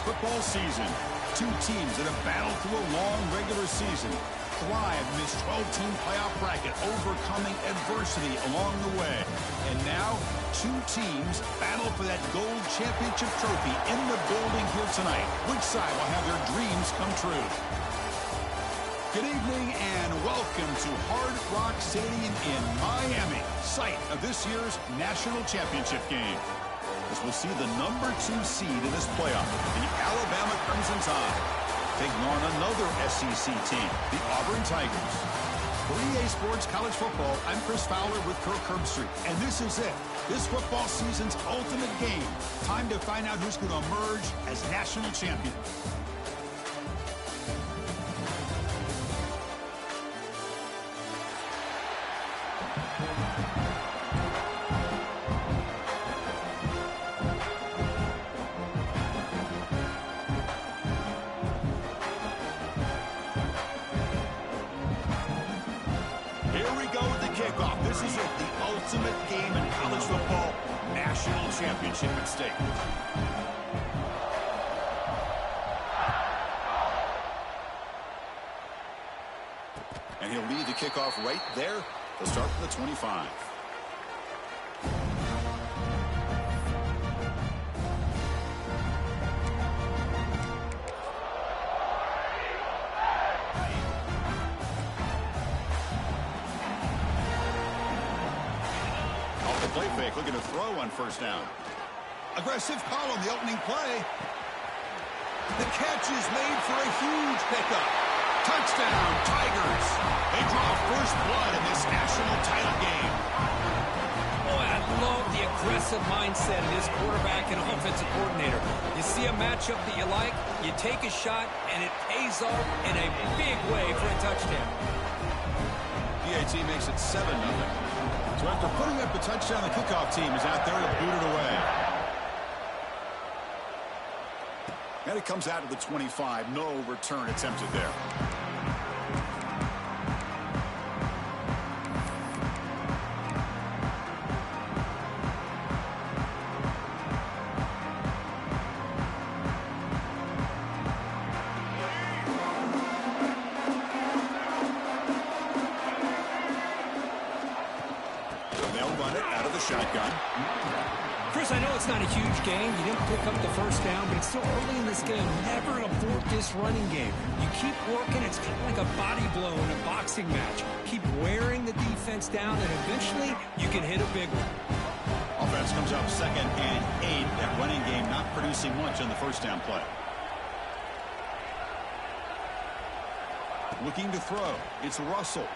football season. Two teams that have battled through a long regular season, thrive in this 12-team playoff bracket, overcoming adversity along the way. And now, two teams battle for that gold championship trophy in the building here tonight. Which side will have their dreams come true? Good evening and welcome to Hard Rock Stadium in Miami, site of this year's national championship game. As we'll see the number 2 seed in this playoff, the Alabama Crimson Tide, taking on another SEC team, the Auburn Tigers. For EA Sports College Football, I'm Chris Fowler with Kirk Herbstreit, and this is it. This football season's ultimate game. Time to find out who's going to emerge as national champion. This is it, the ultimate game in college football, national championship at stake. And he'll lead the kickoff right there. He'll start from the 25. Play fake, looking to throw on first down. Aggressive call on the opening play. The catch is made for a huge pickup. Touchdown, Tigers. They draw first blood in this national title game. Boy, I love the aggressive mindset of this quarterback and offensive coordinator. You see a matchup that you like, you take a shot, and it pays off in a big way for a touchdown. PAT makes it 7-0. So after putting up a touchdown, the kickoff team is out there to boot it away. And it comes out of the 25. No return attempted there. Shotgun. Chris, I know it's not a huge game. You didn't pick up the first down, but it's still early in this game. Never abort this running game. You keep working. It's kind of like a body blow in a boxing match. Keep wearing the defense down, and eventually you can hit a big one. Offense comes up 2nd and 8. That running game not producing much on the first down play. Looking to throw. It's Russell.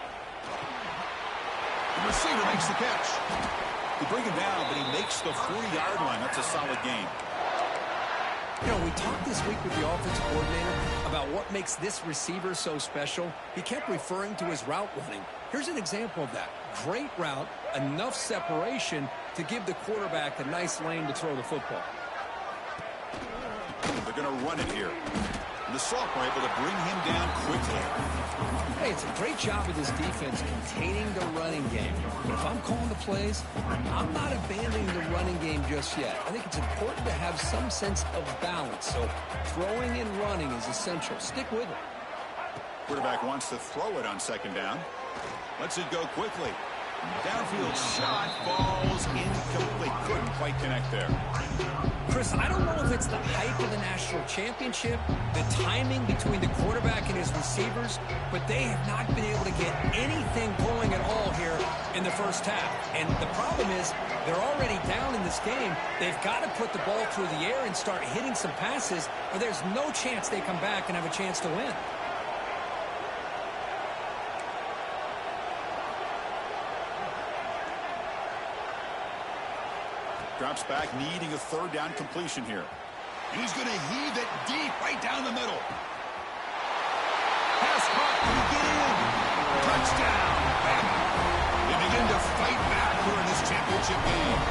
The receiver makes the catch. They bring him down, but he makes the 40-yard line. That's a solid gain. You know, we talked this week with the offensive coordinator about what makes this receiver so special. He kept referring to his route running. Here's an example of that. Great route, enough separation to give the quarterback a nice lane to throw the football. They're going to run it here. The sophomore able to bring him down quickly. Hey, it's a great job of this defense containing the running game. But if I'm calling the plays, I'm not abandoning the running game just yet. I think it's important to have some sense of balance. So throwing and running is essential. Stick with it. Quarterback wants to throw it on 2nd down. Lets it go quickly. Downfield shot falls incomplete. Couldn't quite connect there. Chris, I don't know if it's the hype of the national championship, the timing between the quarterback and his receivers, but they have not been able to get anything going at all here in the first half. And the problem is they're already down in this game. They've got to put the ball through the air and start hitting some passes, or there's no chance they come back and have a chance to win. Drops back, needing a 3rd down completion here. And he's going to heave it deep right down the middle. Pass caught. Can he get in? Touchdown. They begin to fight back here in this championship game.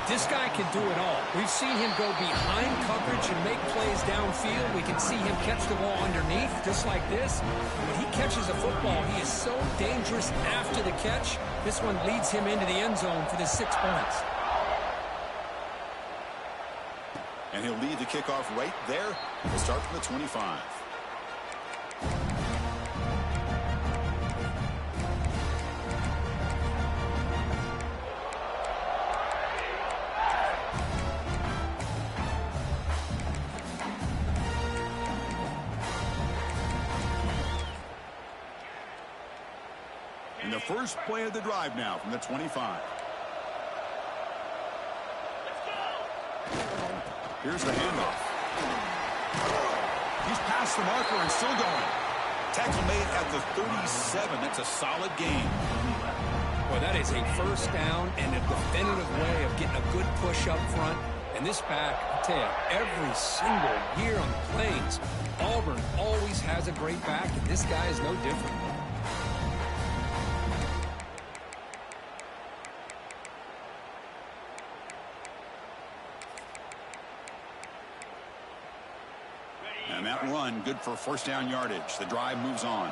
This guy can do it all. We've seen him go behind coverage and make plays downfield. We can see him catch the ball underneath, just like this. When he catches a football, he is so dangerous after the catch. This one leads him into the end zone for the 6 points. And he'll lead the kickoff right there. We'll start from the 25. And the first play of the drive now from the 25. Here's the handoff. He's past the marker and still going. Tackle made at the 37. That's a solid gain. Well, that is a first down and a definitive way of getting a good push up front. And this back, I tell you, every single year on the Plains, Auburn always has a great back, and this guy is no different. And that run, good for first down yardage. The drive moves on.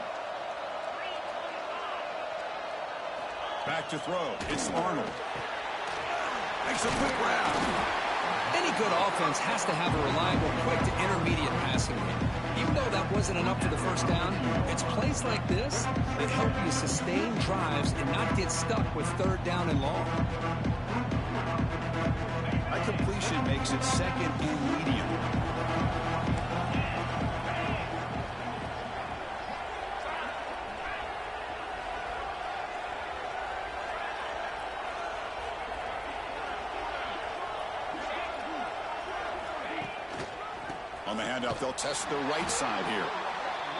Back to throw. It's Arnold. Makes a quick grab. Any good offense has to have a reliable, quick to intermediate passing game. Even though that wasn't enough for the first down, it's plays like this that help you sustain drives and not get stuck with third down and long. That completion makes it second and medium. On the handoff, they'll test the right side here.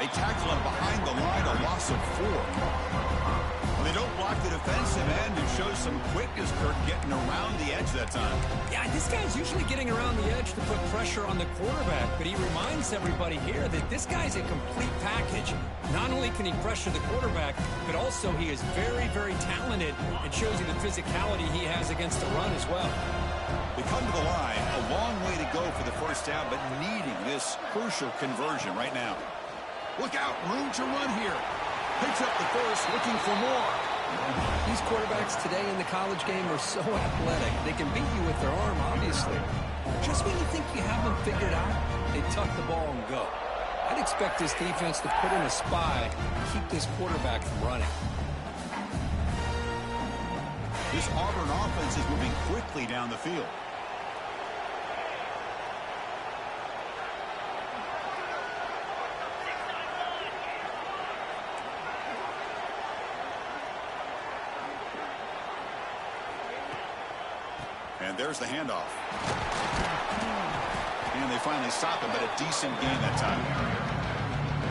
They tackle him behind the line, a loss of 4. Well, they don't block the defensive end and show some quickness, Kirk, getting around the edge that time. Yeah, this guy's usually getting around the edge to put pressure on the quarterback, but he reminds everybody here that this guy's a complete package. Not only can he pressure the quarterback, but also he is very, very talented and shows you the physicality he has against the run as well. They come to the line, a long way to go for the first down, but needing this crucial conversion right now. Look out, room to run here. Picks up the first, looking for more. These quarterbacks today in the college game are so athletic. They can beat you with their arm, obviously. Just when you think you have them figured out, they tuck the ball and go. I'd expect this defense to put in a spy and keep this quarterback from running. This Auburn offense is moving quickly down the field. And there's the handoff. And they finally stop him, but a decent gain that time.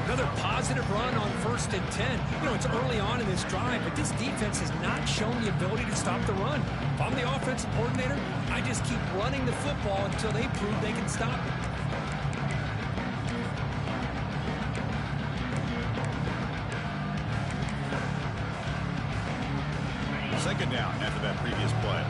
Another positive run on 1st and 10. You know, it's early on in this drive, but this defense has not shown the ability to stop the run. If I'm the offensive coordinator, I just keep running the football until they prove they can stop it. Second down after that previous play.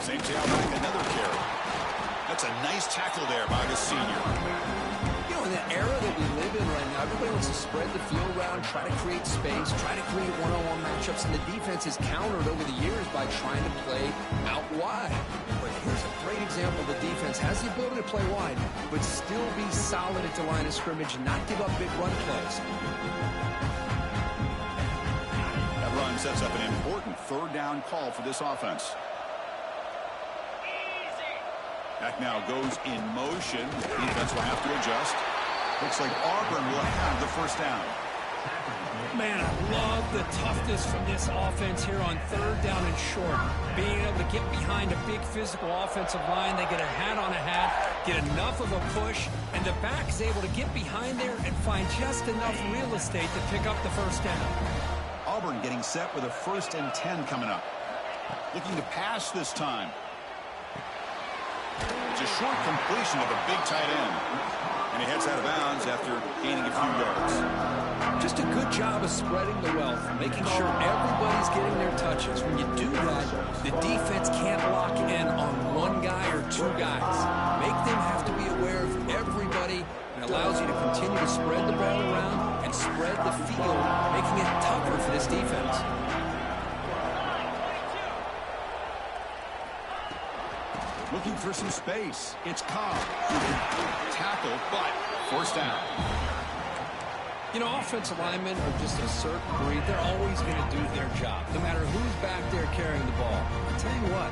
Same tailback, another carry. That's a nice tackle there by the senior. You know, in the era that we live in right now, everybody wants to spread the field around, try to create space, try to create one-on-one matchups, and the defense has countered over the years by trying to play out wide. But here's a great example. The defense has the ability to play wide, but still be solid at the line of scrimmage and not give up big run plays. That run sets up an important third down call for this offense. That now goes in motion. Defense will have to adjust. Looks like Auburn will have the first down. Man, I love the toughness from this offense here on third down and short. Being able to get behind a big physical offensive line. They get a hat on a hat, get enough of a push, and the back is able to get behind there and find just enough real estate to pick up the first down. Auburn getting set with a 1st and 10 coming up. Looking to pass this time. It's a short completion of a big tight end. And he heads out of bounds after gaining a few yards. Just a good job of spreading the wealth, making sure everybody's getting their touches. When you do that, the defense can't lock in on one guy or two guys. Make them have to be aware of everybody, and allows you to continue to spread the ball around and and spread the field, making it tougher for this defense. Looking for some space. It's Cobb. Tackle, but forced down. You know, offensive linemen are just a certain breed. They're always going to do their job, no matter who's back there carrying the ball. I'll tell you what,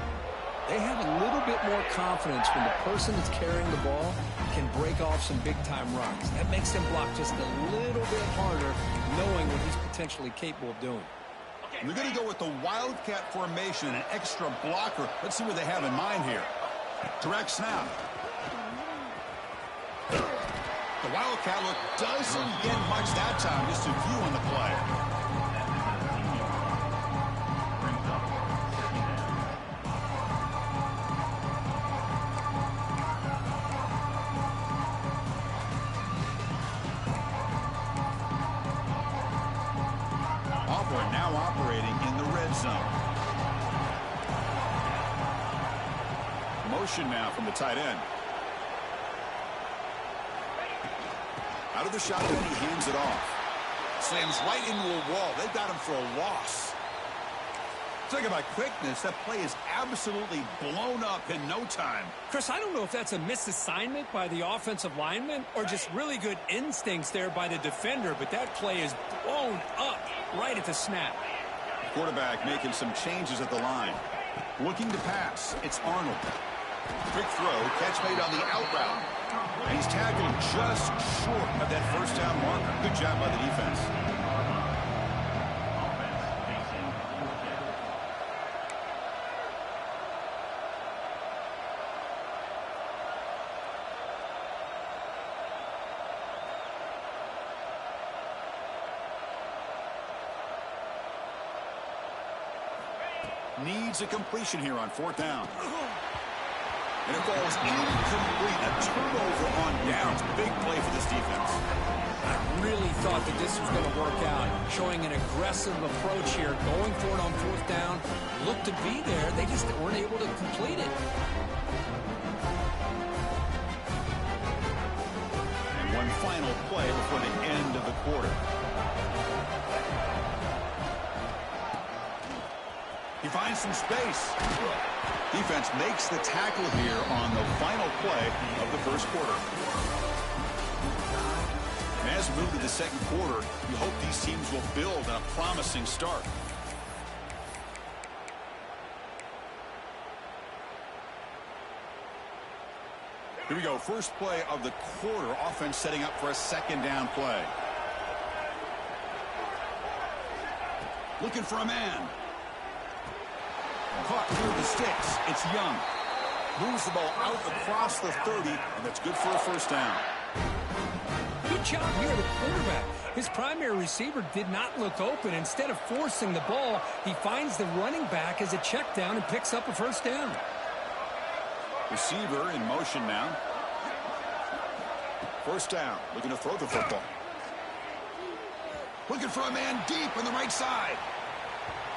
they have a little bit more confidence when the person that's carrying the ball can break off some big-time runs. That makes them block just a little bit harder, knowing what he's potentially capable of doing. We're going to go with the Wildcat formation and an extra blocker. Let's see what they have in mind here. Direct snap. The Wildcat look doesn't get much that time. Just a few on the play. Auburn now operating in the red zone. Motion now from the tight end. Out of the shotgun, he hands it off. Slams right into a wall. They've got him for a loss. Talking about quickness, that play is absolutely blown up in no time. Chris, I don't know if that's a misassignment by the offensive lineman or just really good instincts there by the defender, but that play is blown up right at the snap. Quarterback making some changes at the line. Looking to pass. It's Arnold. Quick throw, catch made on the out route. And he's tackled just short of that first down marker. Good job by the defense. Needs a completion here on fourth down. And it falls incomplete. A turnover on downs. Big play for this defense. I really thought that this was going to work out. Showing an aggressive approach here. Going for it on fourth down. Looked to be there. They just weren't able to complete it. And one final play before the end of the quarter. He finds some space. Defense makes the tackle here on the final play of the first quarter. And as we move to the second quarter, we hope these teams will build on a promising start. Here we go. First play of the quarter. Offense setting up for a second down play. Looking for a man. Caught through the sticks. It's Young. Moves the ball out across the 30, and that's good for a first down. Good job here, the quarterback. His primary receiver did not look open. Instead of forcing the ball, he finds the running back as a check down and picks up a first down. Receiver in motion now. First down. Looking to throw the football. Looking for a man deep on the right side.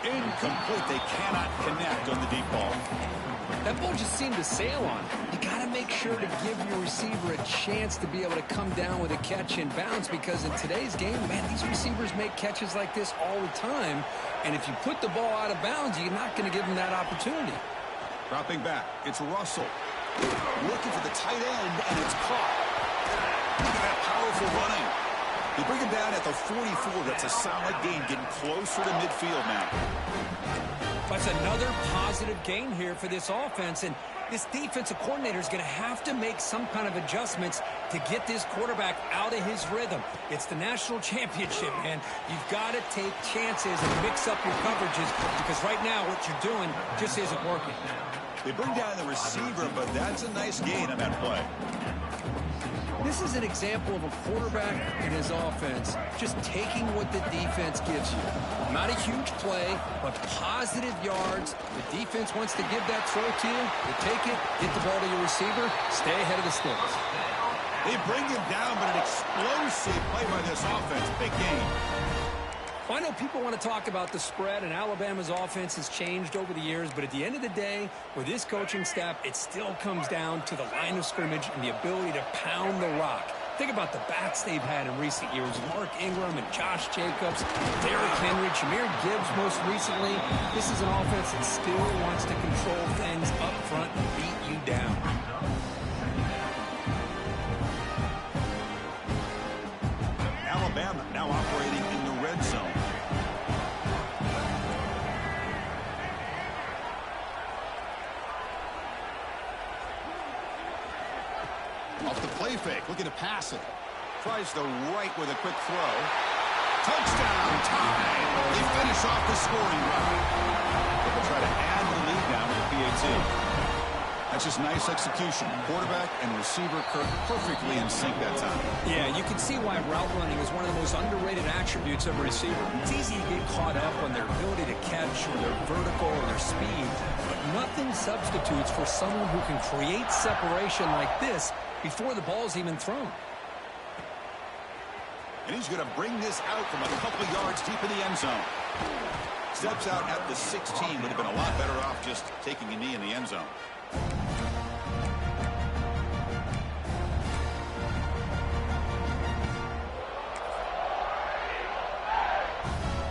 Incomplete. They cannot connect on the deep ball. That ball just seemed to sail on. You got to make sure to give your receiver a chance to be able to come down with a catch and bounce, because in today's game, man, these receivers make catches like this all the time. And if you put the ball out of bounds, you're not going to give them that opportunity. Dropping back. It's Russell. Looking for the tight end, and it's caught. Look at that powerful running. They bring him down at the 44. That's a solid gain, getting closer to midfield now. That's another positive gain here for this offense, and this defensive coordinator is going to have to make some kind of adjustments to get this quarterback out of his rhythm. It's the national championship, man. You've got to take chances and mix up your coverages, because right now what you're doing just isn't working. They bring down the receiver, but that's a nice gain on that play. This is an example of a quarterback and his offense just taking what the defense gives you. Not a huge play, but positive yards. The defense wants to give that throw to you. You take it, get the ball to your receiver, stay ahead of the sticks. They bring him down, but an explosive play by this offense. Big game. Well, I know people want to talk about the spread, and Alabama's offense has changed over the years, but at the end of the day, with this coaching staff, it still comes down to the line of scrimmage and the ability to pound the rock. Think about the backs they've had in recent years. Mark Ingram and Josh Jacobs, Derrick Henry, Jahmyr Gibbs most recently. This is an offense that still wants to control things up front and beat you down. Alabama now operating in the red zone. Off the play fake, looking to pass it. Tries the right with a quick throw. Touchdown, tie. They finish off the scoring run. They'll try to add the lead now with the PAT. That's just nice execution. Quarterback and receiver Kirk perfectly in sync that time. Yeah, you can see why route running is one of the most underrated attributes of a receiver. It's easy to get caught up on their ability to catch or their vertical or their speed, but nothing substitutes for someone who can create separation like this before the ball's even thrown. And he's going to bring this out from a couple yards deep in the end zone. Steps out at the 16. Would have been a lot better off just taking a knee in the end zone.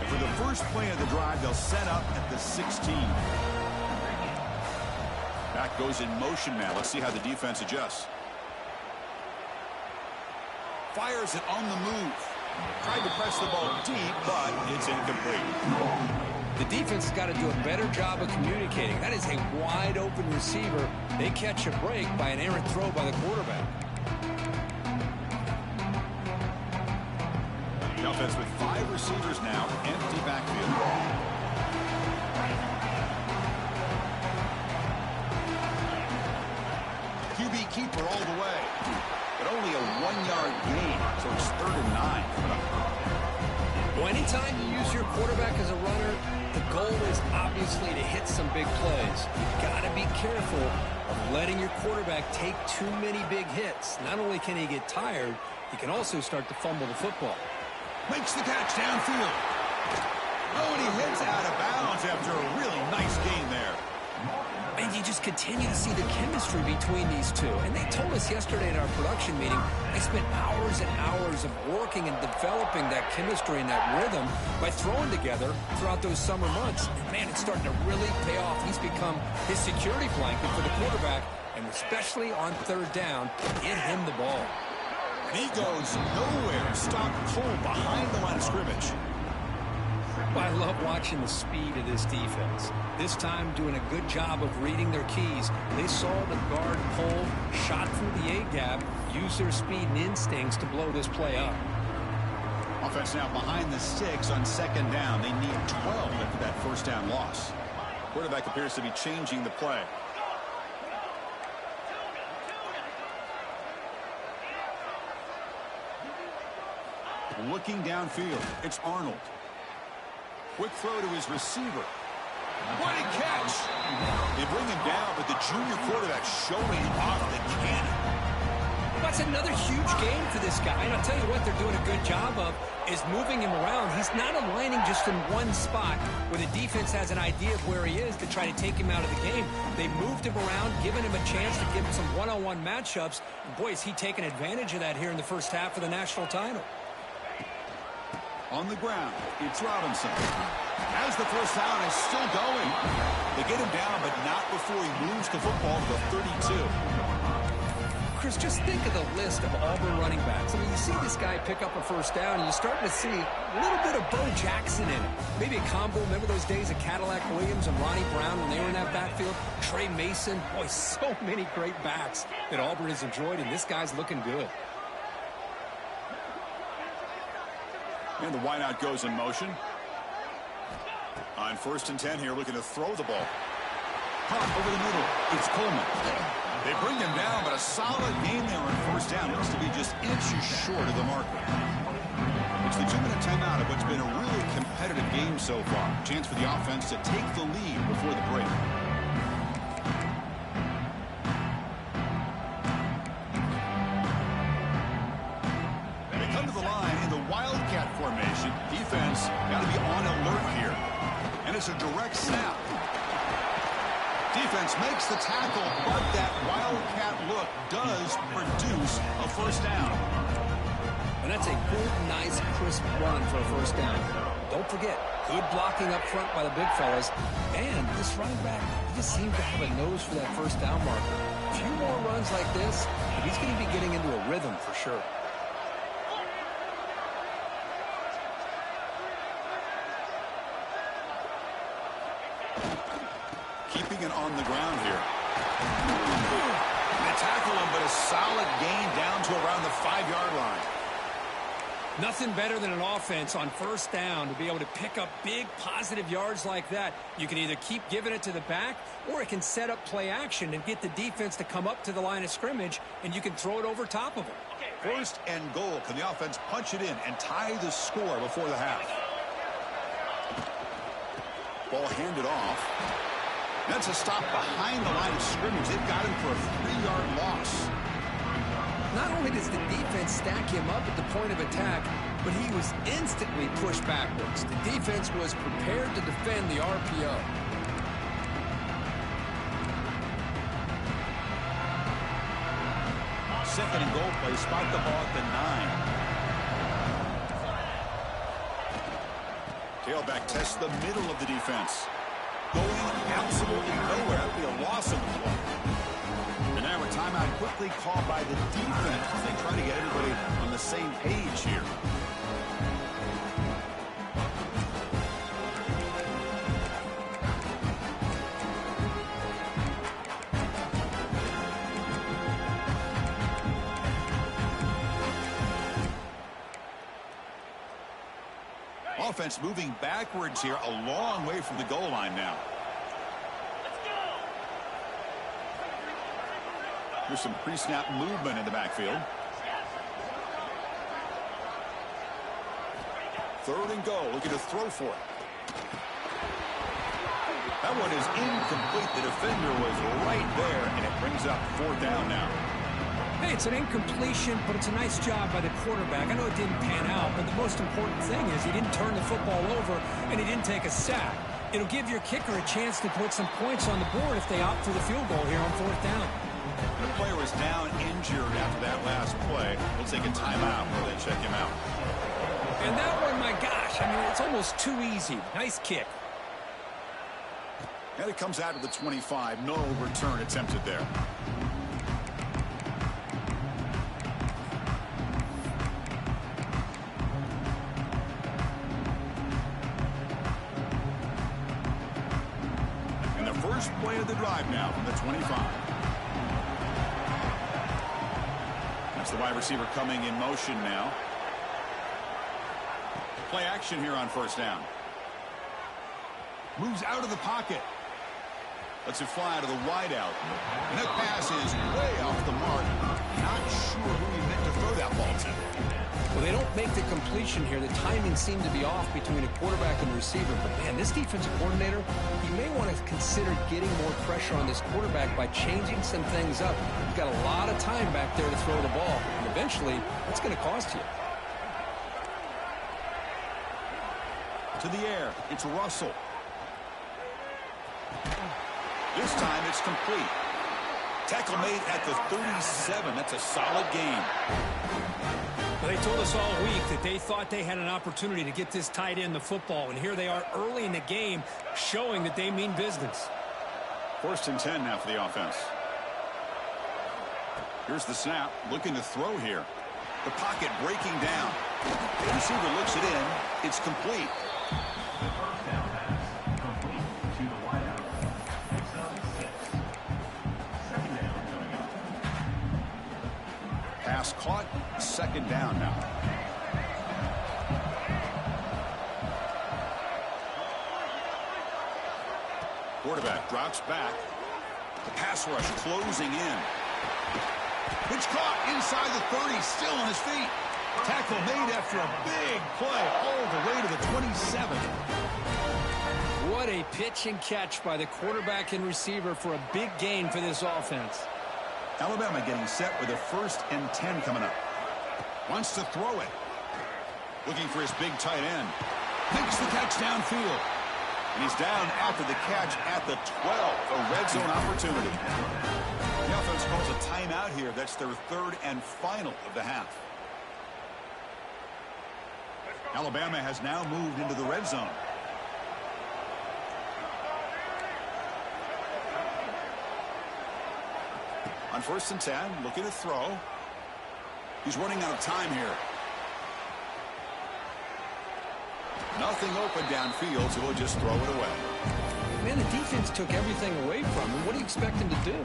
And for the first play of the drive, they'll set up at the 16. Back goes in motion now. Let's see how the defense adjusts. Fires it on the move. Tried to press the ball deep, but it's incomplete. The defense has got to do a better job of communicating. That is a wide-open receiver. They catch a break by an errant throw by the quarterback. The offense with 5 receivers now, empty backfield. QB keeper all the way. But only a 1-yard gain, so it's 3rd and 9. Well, anytime you use your quarterback as a runner, the goal is obviously to hit some big plays. You've got to be careful of letting your quarterback take too many big hits. Not only can he get tired, he can also start to fumble the football. Makes the catch downfield. Oh, and he hits out of bounds after a really nice gain there. And you just continue to see the chemistry between these two. And they told us yesterday at our production meeting, they spent hours and hours of working and developing that chemistry and that rhythm by throwing together throughout those summer months. And man, it's starting to really pay off. He's become his security blanket for the quarterback, and especially on 3rd down, get him the ball. And he goes nowhere. Stopped cold behind the line of scrimmage. I love watching the speed of this defense. This time doing a good job of reading their keys. They saw the guard pull, shot through the A-gap, used their speed and instincts to blow this play up. Offense now behind the 6 on 2nd down. They need 12 after that 1st down loss. Quarterback appears to be changing the play. Looking downfield, it's Arnold. Quick throw to his receiver. What a catch! They bring him down, but the junior quarterback showing off the cannon. That's another huge game for this guy. And I'll tell you what they're doing a good job of is moving him around. He's not aligning just in one spot where the defense has an idea of where he is to try to take him out of the game. They moved him around, given him a chance to give him some one-on-one matchups. And boy, is he taking advantage of that here in the first half of the national title. On the ground, it's Robinson. As the first down is still going. They get him down, but not before he moves the football to the 32. Chris, just think of the list of Auburn running backs. I mean, you see this guy pick up a 1st down, and you're starting to see a little bit of Bo Jackson in it. Maybe a combo. Remember those days of Cadillac Williams and Ronnie Brown when they were in that backfield? Trey Mason. Boy, so many great backs that Auburn has enjoyed, and this guy's looking good. And the wideout goes in motion. On 1st and 10 here, looking to throw the ball. Pop over the middle. It's Coleman. They bring him down, but a solid game there on 1st down. Looks to be just inches short of the marker. It's the 2-minute timeout of what's been a really competitive game so far. Chance for the offense to take the lead before the break. They come to the line in the Wildcat formation. Defense got to be on alert here. And it's a direct snap. Defense makes the tackle, but that wildcat look does produce a first down. And that's a good, nice, crisp run for a first down. Don't forget, good blocking up front by the big fellas. And this running back, he just seems to have a nose for that first down marker. A few more runs like this, and he's going to be getting into a rhythm for sure. Keeping it on the ground here. They tackle him, but a solid gain down to around the 5-yard line. Nothing better than an offense on first down to be able to pick up big positive yards like that. You can either keep giving it to the back, or it can set up play action and get the defense to come up to the line of scrimmage, and you can throw it over top of them. First and goal. Can the offense punch it in and tie the score before the half? Ball handed off. That's a stop behind the line of scrimmage. They've got him for a 3-yard loss. Not only does the defense stack him up at the point of attack, but he was instantly pushed backwards. The defense was prepared to defend the RPO. Second and goal play. Spot the ball at the 9. Tailback tests the middle of the defense. Going absolutely nowhere. That would be a loss of the play. And now a timeout quickly called by the defense as they try to get everybody on the same page here. Offense moving backwards here, a long way from the goal line now. There's some pre-snap movement in the backfield. Third and goal, looking to throw for it. That one is incomplete. The defender was right there, and it brings up 4th down now. Hey, it's an incompletion, but it's a nice job by the quarterback. I know it didn't pan out, but the most important thing is he didn't turn the football over, and he didn't take a sack. It'll give your kicker a chance to put some points on the board if they opt for the field goal here on 4th down. The player was down injured after that last play. We'll take a timeout while they check him out. And that one, my gosh, I mean, it's almost too easy. Nice kick. And it comes out of the 25. No return attempted there. And the first play of the drive now from the 25. That's the wide receiver coming in motion now. Play action here on first down. Moves out of the pocket. Lets it fly to the wideout. And that pass is way off the mark. Not sure who he meant to throw that ball to. Well, they don't make the completion here. The timing seemed to be off between a quarterback and receiver. But, man, this defensive coordinator, he may want to consider getting more pressure on this quarterback by changing some things up. You've got a lot of time back there to throw the ball. And eventually, it's going to cost you. To the air. It's Russell. This time it's complete. Tackle made at the 37. That's a solid gain. Well, they told us all week that they thought they had an opportunity to get this tight end the football, and here they are early in the game showing that they mean business. 1st and 10 now for the offense. Here's the snap, looking to throw here. The pocket breaking down. The receiver looks it in. It's complete. Pass caught, 2nd down now. Quarterback drops back. The pass rush closing in. It's caught inside the 30, still on his feet. Tackle made after a big play all the way to the 27. What a pitch and catch by the quarterback and receiver for a big gain for this offense. Alabama getting set with a 1st and 10 coming up. Wants to throw it. Looking for his big tight end. Makes the catch downfield. And he's down after the catch at the 12, a red zone opportunity. The offense calls a timeout here. That's their third and final of the half. Alabama has now moved into the red zone. On 1st and 10, looking to throw. He's running out of time here. Nothing open downfield, so he'll just throw it away. Man, the defense took everything away from him. What do you expect him to do?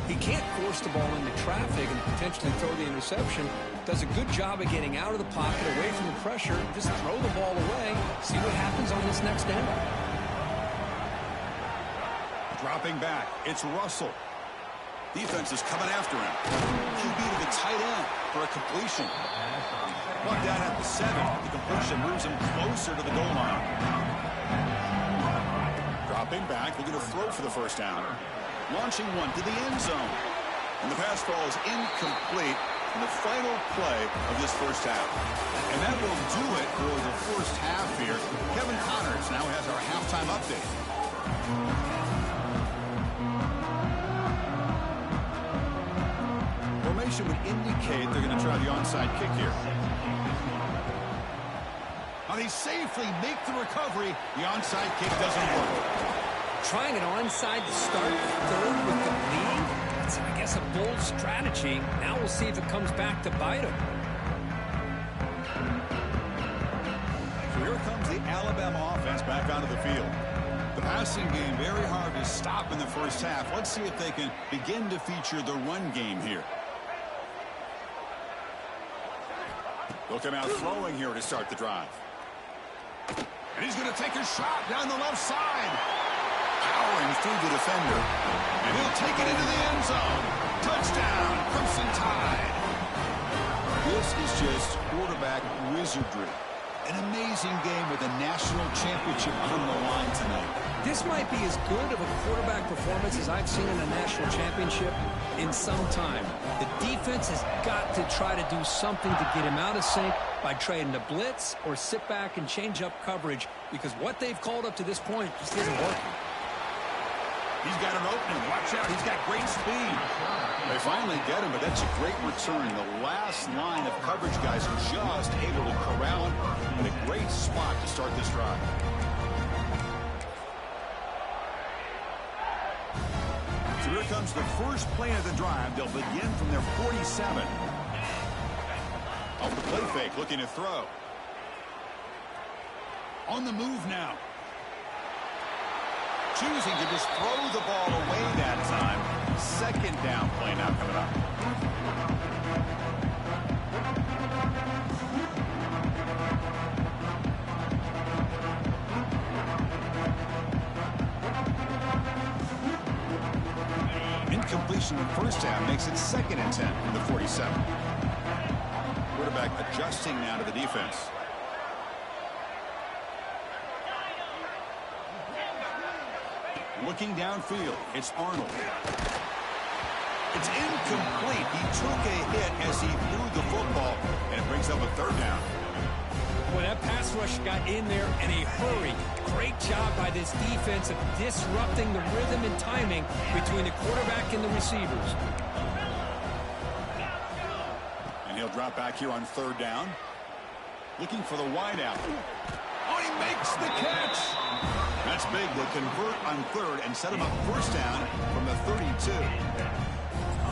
He can't force the ball into traffic and potentially throw the interception. Does a good job of getting out of the pocket, away from the pressure. Just throw the ball away. See what happens on this next down. Dropping back, it's Russell. Defense is coming after him. QB to the tight end for a completion. Brought down at the 7. The completion moves him closer to the goal line. Dropping back, looking to throw for the first down. Launching one to the end zone. And the pass ball is incomplete in the final play of this first half. And that will do it for the first half here. Kevin Connors now has our halftime update. Formation would indicate they're going to try the onside kick here. Now they safely make the recovery. The onside kick doesn't work. Trying an onside to start third with the lead. That's, I guess, a bold strategy. Now we'll see if it comes back to bite him. So here comes the Alabama offense back onto the field. The passing game very hard to stop in the first half. Let's see if they can begin to feature the run game here. They'll come out throwing here to start the drive. And he's going to take a shot down the left side. Powering through the defender. And he'll take it into the end zone. Touchdown, Crimson Tide. This is just quarterback wizardry. An amazing game with a national championship on the line tonight. This might be as good of a quarterback performance as I've seen in a national championship in some time. The defense has got to try to do something to get him out of sync by trying to blitz or sit back and change up coverage, because what they've called up to this point just isn't working. He's got an opening. Watch out. He's got great speed. They finally get him, but that's a great return. The last line of coverage guys are just able to corral him in a great spot to start this drive. So here comes the first play of the drive. They'll begin from their 47. Off the play fake, looking to throw. On the move now. Choosing to just throw the ball away that time. Second down play now coming up. Incompletion in the first half makes it 2nd and 10 from the 47. Quarterback adjusting now to the defense. Looking downfield, it's Arnold. It's incomplete. He took a hit as he threw the football, and it brings up a 3rd down. Boy, that pass rush got in there in a hurry. Great job by this defense of disrupting the rhythm and timing between the quarterback and the receivers. And he'll drop back here on 3rd down. Looking for the wideout. Oh, he makes the catch. That's big. They'll convert on 3rd and set him up 1st down from the 32.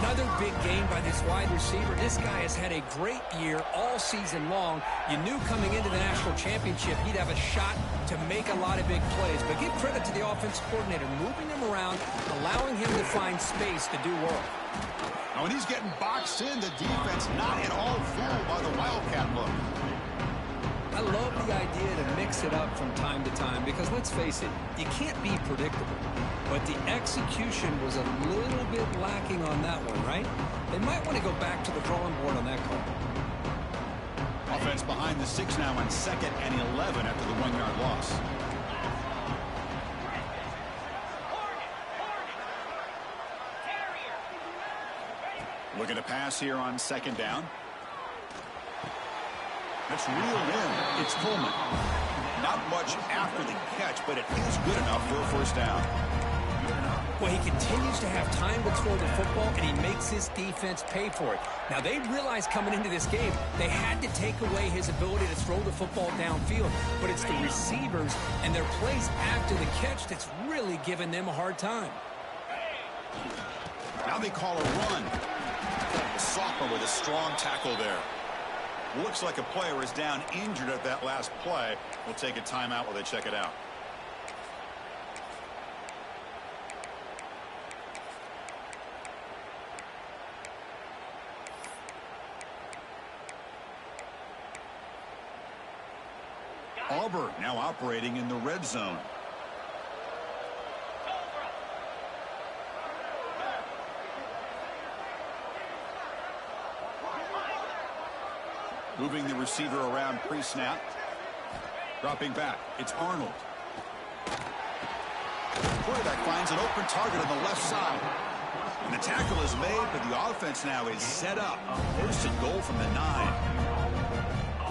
Another big game by this wide receiver. This guy has had a great year all season long. You knew coming into the national championship he'd have a shot to make a lot of big plays. But give credit to the offensive coordinator, moving him around, allowing him to find space to do work. Now, when he's getting boxed in, the defense not at all fooled by the Wildcat look. I love the idea to mix it up from time to time because, let's face it, you can't be predictable. But the execution was a little bit lacking on that one, right? They might want to go back to the drawing board on that call. Offense behind the 6 now on 2nd and 11 after the 1-yard loss. Looking to pass here on 2nd down. That's reeled in. It's Coleman. Not much after the catch, but it is good enough for a first down. Well, he continues to have time to throw the football, and he makes his defense pay for it. Now, they realized coming into this game they had to take away his ability to throw the football downfield, but it's the receivers and their plays after the catch that's really giving them a hard time. Now they call a run. The sophomore with a strong tackle there. Looks like a player is down injured at that last play. We'll take a timeout while they check it out. Auburn now operating in the red zone. Moving the receiver around pre-snap. Dropping back. It's Arnold. Quarterback finds an open target on the left side. And the tackle is made, but the offense now is set up. First and goal from the 9.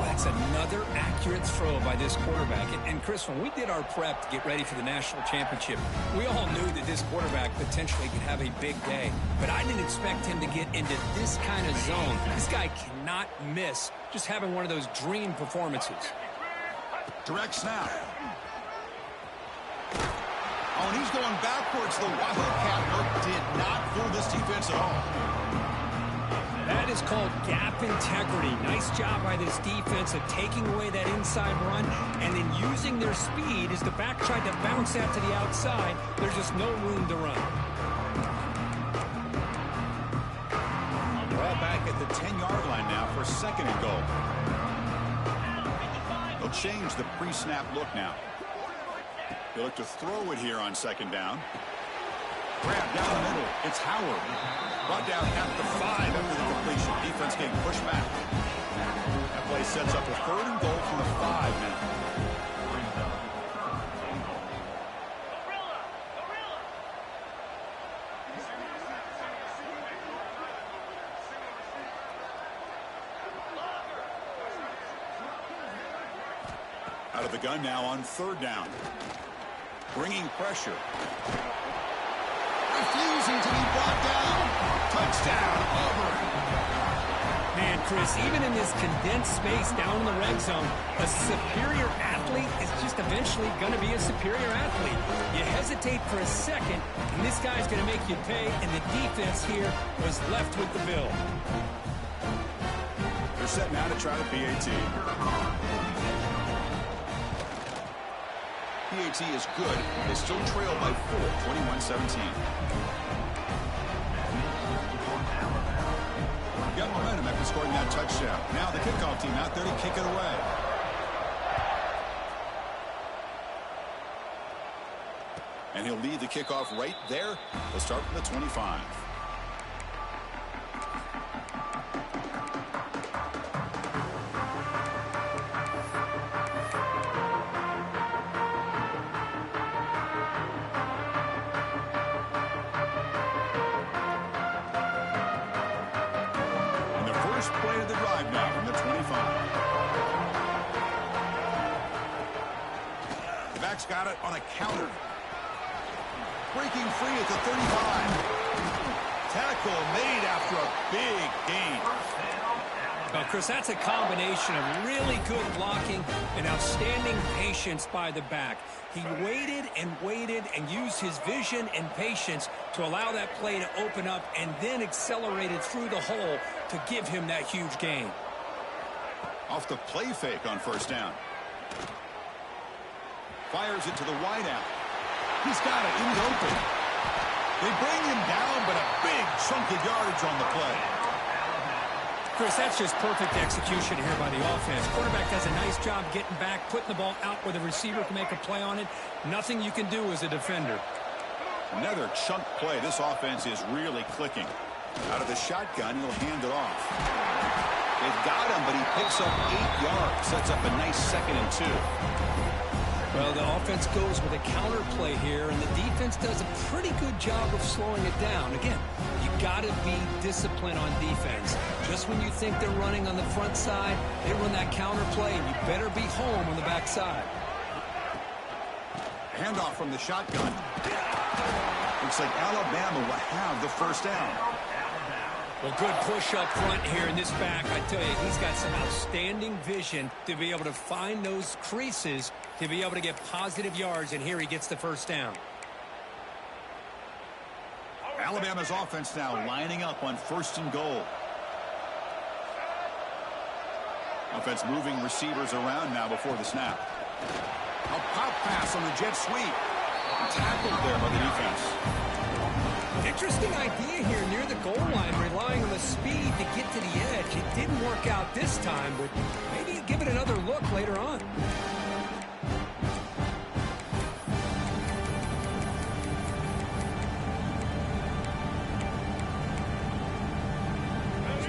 That's another accurate throw by this quarterback. And Chris, when we did our prep to get ready for the national championship, we all knew that this quarterback potentially could have a big day. But I didn't expect him to get into this kind of zone. This guy cannot miss just having one of those dream performances. Direct snap. Oh, and he's going backwards. The Wildcat look did not fool this defense at all. That is called gap integrity. Nice job by this defense of taking away that inside run and then using their speed as the back tried to bounce out to the outside. There's just no room to run. Ball back at the 10-yard line now for second and goal. They'll change the pre-snap look now. They look to throw it here on second down. Grab down the middle. It's Howard. Brought down at the 5 after the completion. Defense getting pushed back. That play sets up a third and goal from the 5 now. Out of the gun now on third down. Bringing pressure. Refusing to be brought down. Touchdown, Auburn. Man, Chris, even in this condensed space down in the red zone, a superior athlete is just eventually going to be a superior athlete. You hesitate for a second, and this guy's going to make you pay, and the defense here was left with the bill. They're set now to try the PAT. PAT is good. They still trail by 4, 21-17. Got momentum after scoring that touchdown. Now the kickoff team out there to kick it away. And he'll lead the kickoff right there. They'll start from the 25. Play of the drive now from the 25. The back's got it on a counter. Breaking free at the 35. Tackle made after a big gain. Well, Chris, that's a combination of really good blocking and outstanding patience by the back. He waited and used his vision and patience to allow that play to open up and then accelerated through the hole to give him that huge gain. Off the play fake on first down. Fires it to the wideout. He's got it in the open. They bring him down, but a big chunk of yardage on the play. Chris, that's just perfect execution here by the offense. Quarterback does a nice job getting back, putting the ball out where the receiver can make a play on it. Nothing you can do as a defender. Another chunk play. This offense is really clicking. Out of the shotgun, he'll hand it off. They've got him, but he picks up 8 yards. Sets up a nice 2nd and 2. Well, the offense goes with a counter play here, and the defense does a pretty good job of slowing it down. Again, you got to be disciplined on defense. Just when you think they're running on the front side, they run that counter play, and you better be home on the back side. Handoff from the shotgun. Looks like Alabama will have the first down. Well, good push up front here in this back. I tell you, he's got some outstanding vision to be able to find those creases to be able to get positive yards, and here he gets the first down. Alabama's offense now lining up on 1st and goal. Offense moving receivers around now before the snap. A pop pass on the jet sweep. Tackled there by the defense. Interesting idea here near the goal line, relying on the speed to get to the edge. It didn't work out this time, but maybe give it another look later on.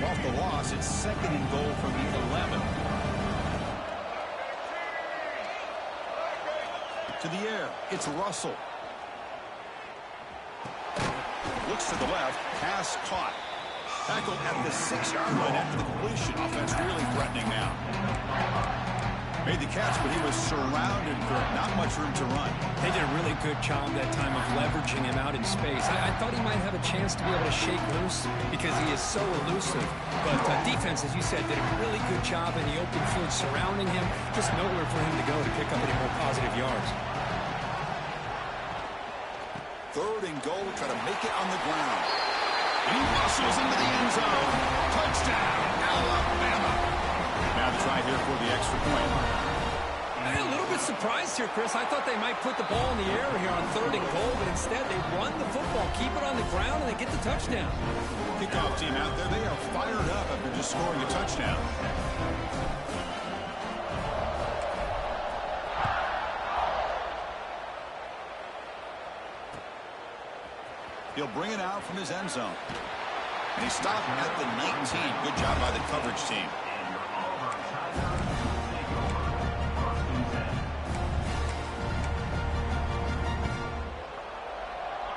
Off the loss, it's 2nd and goal from the 11. To the air, it's Russell. Looks to the left, pass caught. Tackled at the 6-yard line after the completion. Offense really threatening now. Made the catch, but he was surrounded for not much room to run. They did a really good job that time of leveraging him out in space. I thought he might have a chance to be able to shake loose because he is so elusive. But defense, as you said, did a really good job in the open field surrounding him. Just nowhere for him to go to pick up any more positive yards. 3rd and goal, try to make it on the ground. He muscles into the end zone. Touchdown, Alabama. Now the try here for the extra point. I'm a little bit surprised here, Chris. I thought they might put the ball in the air here on 3rd and goal, but instead they run the football, keep it on the ground, and they get the touchdown. Kickoff team out there, they are fired up after just scoring a touchdown. He'll bring it out from his end zone. And he stopped at the 19. Good job by the coverage team.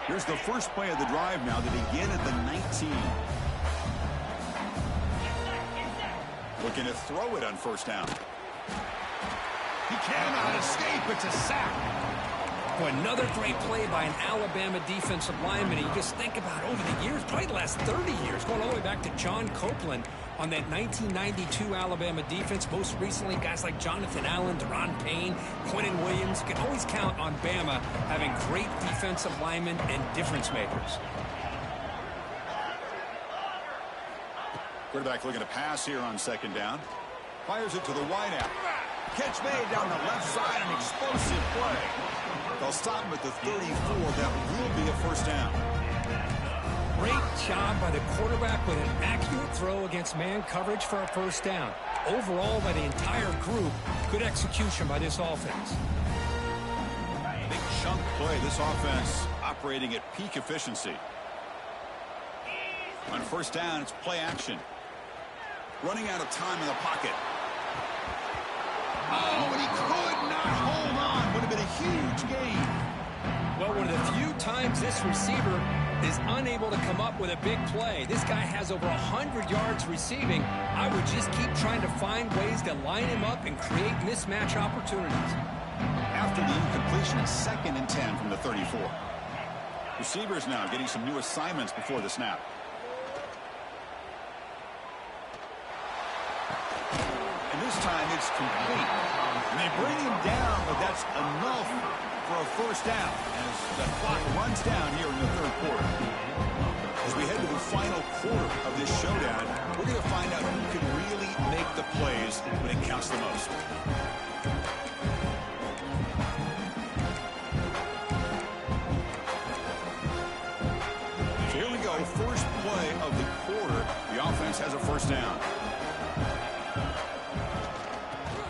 Here's the first play of the drive now to begin at the 19. Looking to throw it on 1st down. He cannot escape. It's a sack. Boy, another great play by an Alabama defensive lineman. You just think about over the years, probably the last 30 years, going all the way back to John Copeland on that 1992 Alabama defense. Most recently, guys like Jonathan Allen, Deron Payne, Quentin Williams. You can always count on Bama having great defensive linemen and difference makers. Quarterback looking to pass here on 2nd down. Fires it to the wideout. Catch made down the left side, an explosive play. They'll stop him at the 34. That will be a 1st down. Great job by the quarterback with an accurate throw against man coverage for a 1st down. Overall, by the entire group, good execution by this offense. Big chunk play. This offense operating at peak efficiency. On 1st down, it's play action. Running out of time in the pocket. Oh, and he could not hold on. Would have been a huge gain. Well, one of the few times this receiver is unable to come up with a big play. This guy has over 100 yards receiving. I would just keep trying to find ways to line him up and create mismatch opportunities. After the incompletion, it's 2nd and 10 from the 34. Receivers now getting some new assignments before the snap. And this time it's complete. And they bring him down, but that's enough for a 1st down as the clock runs down here in the 3rd quarter. As we head to the final quarter of this showdown, we're going to find out who can really make the plays when it counts the most. So here we go, first play of the quarter. The offense has a 1st down.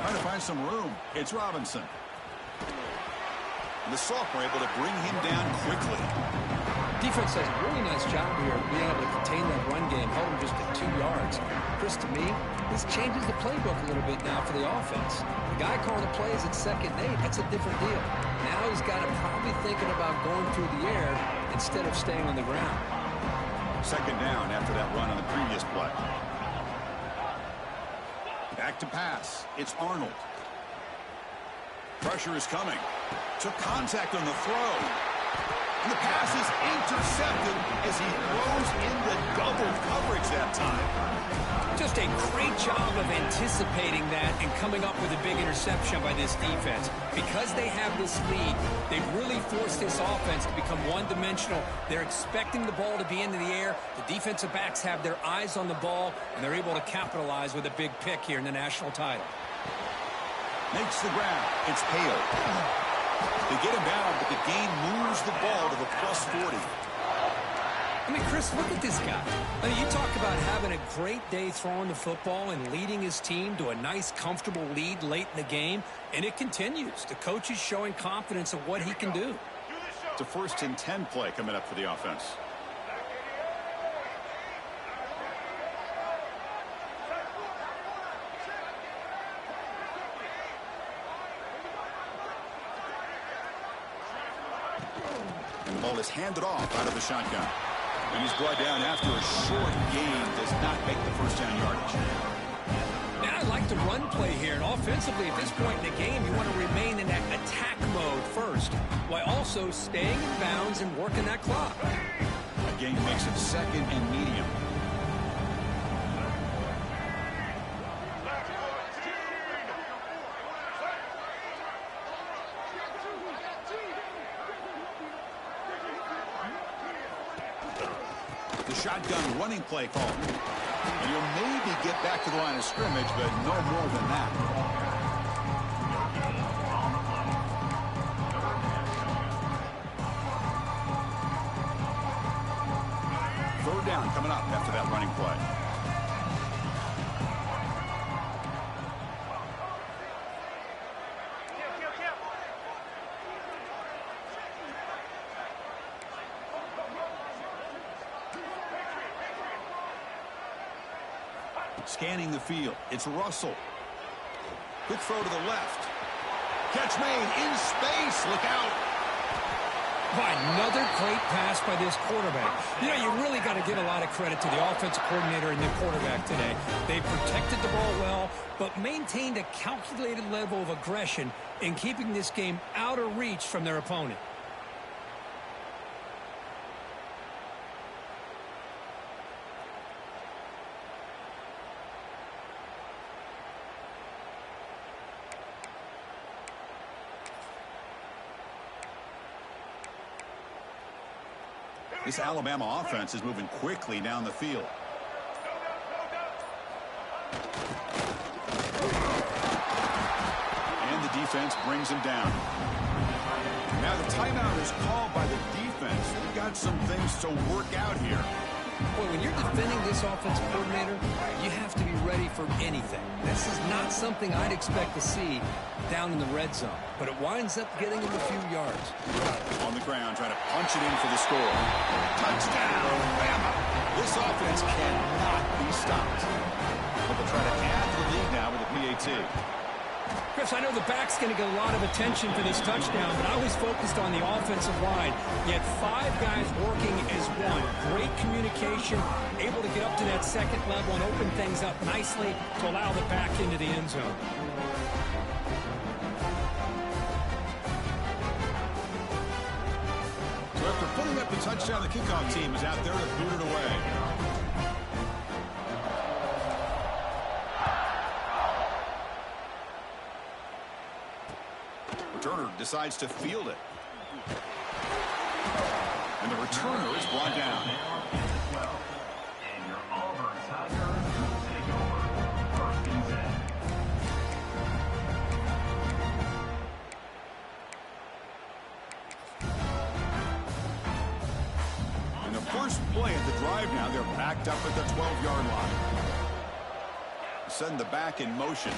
Trying to find some room. It's Robinson. And the Soft were able to bring him down quickly. Defense does a really nice job here of being able to contain that run game, held him just at 2 yards. Chris, to me, this changes the playbook a little bit now for the offense. The guy calling the plays at 2nd and 8, that's a different deal. Now he's got to probably thinking about going through the air instead of staying on the ground. 2nd down after that run on the previous play. Back to pass. It's Arnold. Pressure is coming. Took contact on the throw. And the pass is intercepted as he throws in the double coverage that time. Just a great job of anticipating that and coming up with a big interception by this defense. Because they have this lead, they've really forced this offense to become one-dimensional. They're expecting the ball to be into the air. The defensive backs have their eyes on the ball, and they're able to capitalize with a big pick here in the national title. Makes the grab. It's Hale. They get him down, but the gain moves the ball to the plus 40. I mean, Chris, look at this guy. I mean, you talk about having a great day throwing the football and leading his team to a nice, comfortable lead late in the game, and it continues. The coach is showing confidence of what he can do. It's a 1st and 10 play coming up for the offense. And the ball is handed off out of the shotgun. And he's brought down after a short gain. Does not make the first down yardage. Now I like the run play here. And offensively, at this point in the game, you want to remain in that attack mode first, while also staying in bounds and working that clock. A gain makes it 2nd and medium. Shotgun running play call. And you'll maybe get back to the line of scrimmage, but no more than that. 3rd down coming up after that running play. Scanning the field. It's Russell. Quick throw to the left. Catch made in space. Look out. Another great pass by this quarterback. You know, you really got to give a lot of credit to the offensive coordinator and the quarterback today. They protected the ball well, but maintained a calculated level of aggression in keeping this game out of reach from their opponent. This Alabama offense is moving quickly down the field. And the defense brings him down. Now the timeout is called by the defense. They've got some things to work out here. Well, when you're defending this offensive coordinator, you have to be ready for anything. This is not something I'd expect to see down in the red zone, but it winds up getting him a few yards. On the ground, trying to punch it in for the score. Touchdown, Bama. This offense cannot be stopped. But they'll try to add to the lead now with a PAT. Chris, I know the back's going to get a lot of attention for this touchdown, but I was focused on the offensive line. You had 5 guys working as one. Great communication, able to get up to that 2nd level and open things up nicely to allow the back into the end zone. So after putting up the touchdown, the kickoff team is out there to boot it away. Returner decides to field it. And the returner is brought down. And the first play of the drive now, they're backed up at the 12-yard line. Send the back in motion.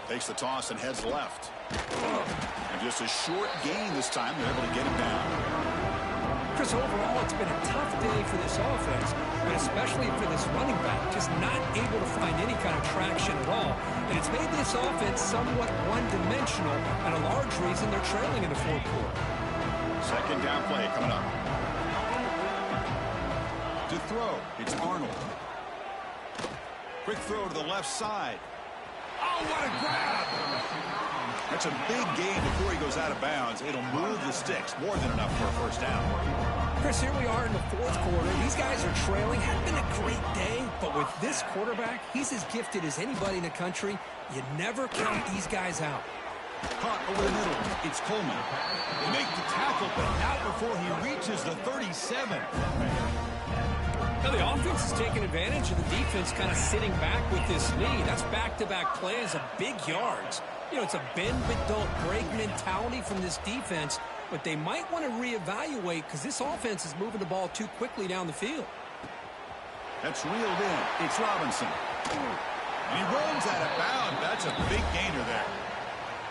Takes the toss and heads left. And just a short gain this time. They're able to get him down. Chris, overall, it's been a tough day for this offense, but especially for this running back, just not able to find any kind of traction at all. And it's made this offense somewhat one-dimensional, and a large reason they're trailing in the 4th quarter. 2nd down play coming up. To throw, it's Arnold. Quick throw to the left side. Oh, what a grab! That's a big gain before he goes out of bounds. It'll move the sticks, more than enough for a first down. Chris, here we are in the fourth quarter. These guys are trailing. Hadn't been a great day, but with this quarterback, he's as gifted as anybody in the country. You never count these guys out. Caught over the middle. It's Coleman. They make the tackle, but not before he reaches the 37. Now the offense is taking advantage of the defense kind of sitting back with this lead. That's back-to-back plays of big yards. You know, it's a bend-but-don't-break mentality from this defense, but they might want to reevaluate because this offense is moving the ball too quickly down the field. That's reeled in. It's Robinson. And he runs out of bounds. That's a big gainer there.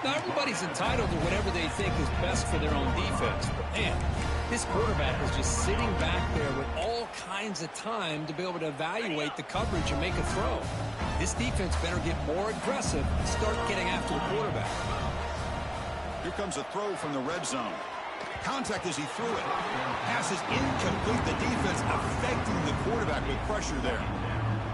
Now, everybody's entitled to whatever they think is best for their own defense. But, man, this quarterback is just sitting back there with all kinds of time to be able to evaluate the coverage and make a throw. This defense better get more aggressive and start getting after the quarterback. Here comes a throw from the red zone. Contact as he threw it. Pass is incomplete. The defense affecting the quarterback with pressure there.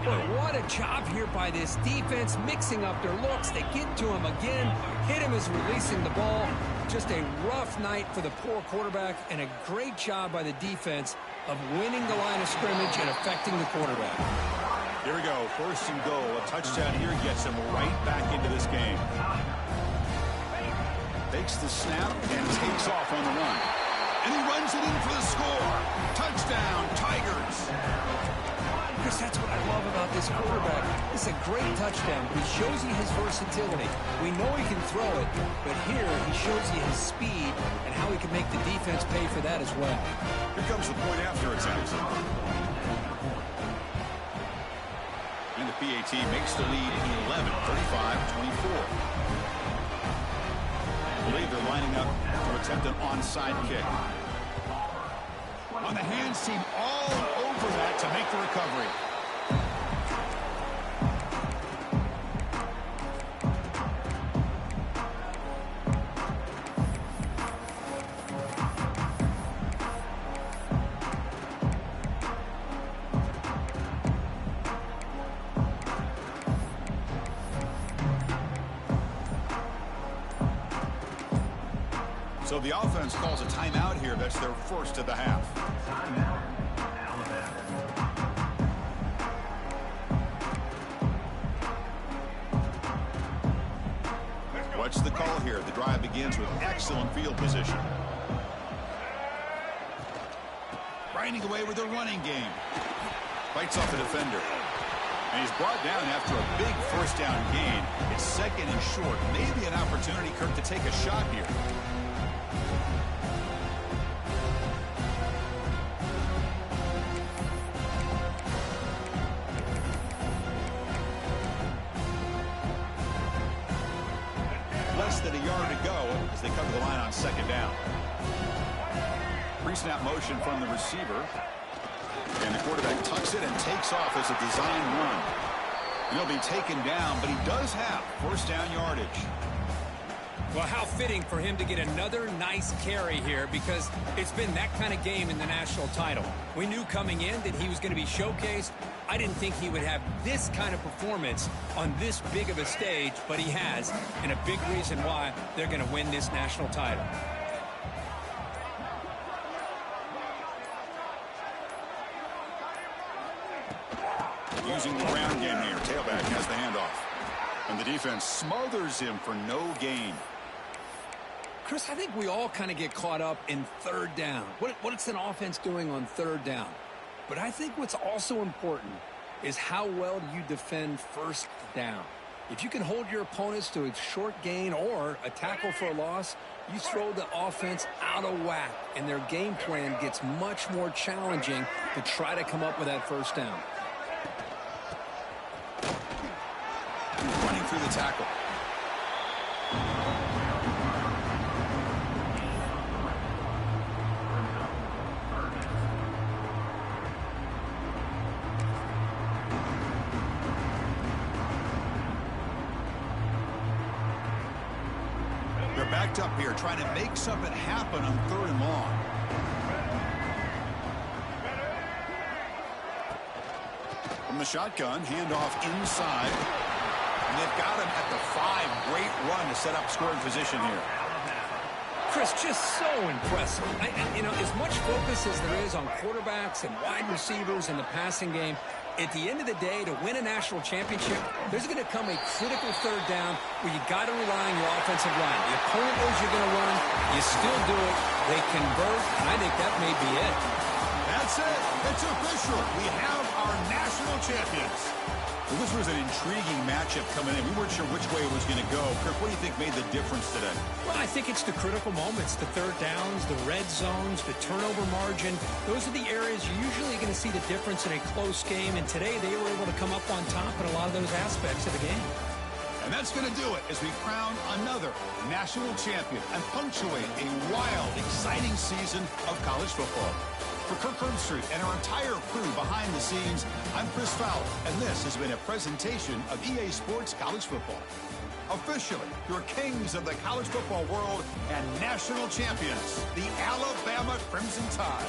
Boy, what a job here by this defense, mixing up their looks. They get to him again, hit him as releasing the ball. Just a rough night for the poor quarterback, and a great job by the defense of winning the line of scrimmage and affecting the quarterback. Here we go, first and goal. A touchdown here gets him right back into this game. Takes the snap and takes off on the run. And he runs it in for the score. Touchdown, Tigers. Chris, that's what I love about this quarterback. It's a great touchdown. He shows you his versatility. We know he can throw it, but here he shows you his speed and how he can make the defense pay for that as well. Here comes the point after attempt. And the PAT makes the lead 11, 35-24. I believe they're lining up to attempt an onside kick. On the hands team all over that to make the recovery. So the offense calls a timeout here. That's their first of the half. What's the call here? The drive begins with excellent field position. Grinding away with their running game. Fights off the defender. And he's brought down after a big first down gain. It's second and short. Maybe an opportunity, Kirk, to take a shot here. Less than a yard to go as they come to the line on second down. Pre-snap motion from the receiver. And the quarterback tucks it and takes off as a design run. And he'll be taken down, but he does have first down yardage. Well, how fitting for him to get another nice carry here, because it's been that kind of game in the national title. We knew coming in that he was going to be showcased. I didn't think he would have this kind of performance on this big of a stage, but he has, and a big reason why they're going to win this national title. Using the ground game here. Tailback has the handoff. And the defense smothers him for no gain. Chris, I think we all kind of get caught up in third down. What's an offense doing on third down? But I think what's also important is how well do you defend first down. If you can hold your opponents to a short gain or a tackle for a loss, you throw the offense out of whack, and their game plan gets much more challenging to try to come up with that first down. Running through the tackle. They're backed up here, trying to make something happen on third and long. From the shotgun, handoff inside. they've got him at the 5. Great run to set up scoring position here. Chris, just so impressive. As much focus as there is on quarterbacks and wide receivers in the passing game, at the end of the day, to win a national championship, there's going to come a critical third down where you got to rely on your offensive line. The opponent knows you're going to run. You still do it. They convert, and I think that may be it. That's it. It's official. We have our national champions. Well, this was an intriguing matchup coming in. We weren't sure which way it was going to go. Kirk, what do you think made the difference today? Well, I think it's the critical moments, the third downs, the red zones, the turnover margin. Those are the areas you're usually going to see the difference in a close game, and today they were able to come up on top in a lot of those aspects of the game. And that's going to do it as we crown another national champion and punctuate a wild, exciting season of college football. For Kirk Herbstreit and our entire crew behind the scenes, I'm Chris Fowler, and this has been a presentation of EA Sports College Football. Officially, your kings of the college football world and national champions, the Alabama Crimson Tide.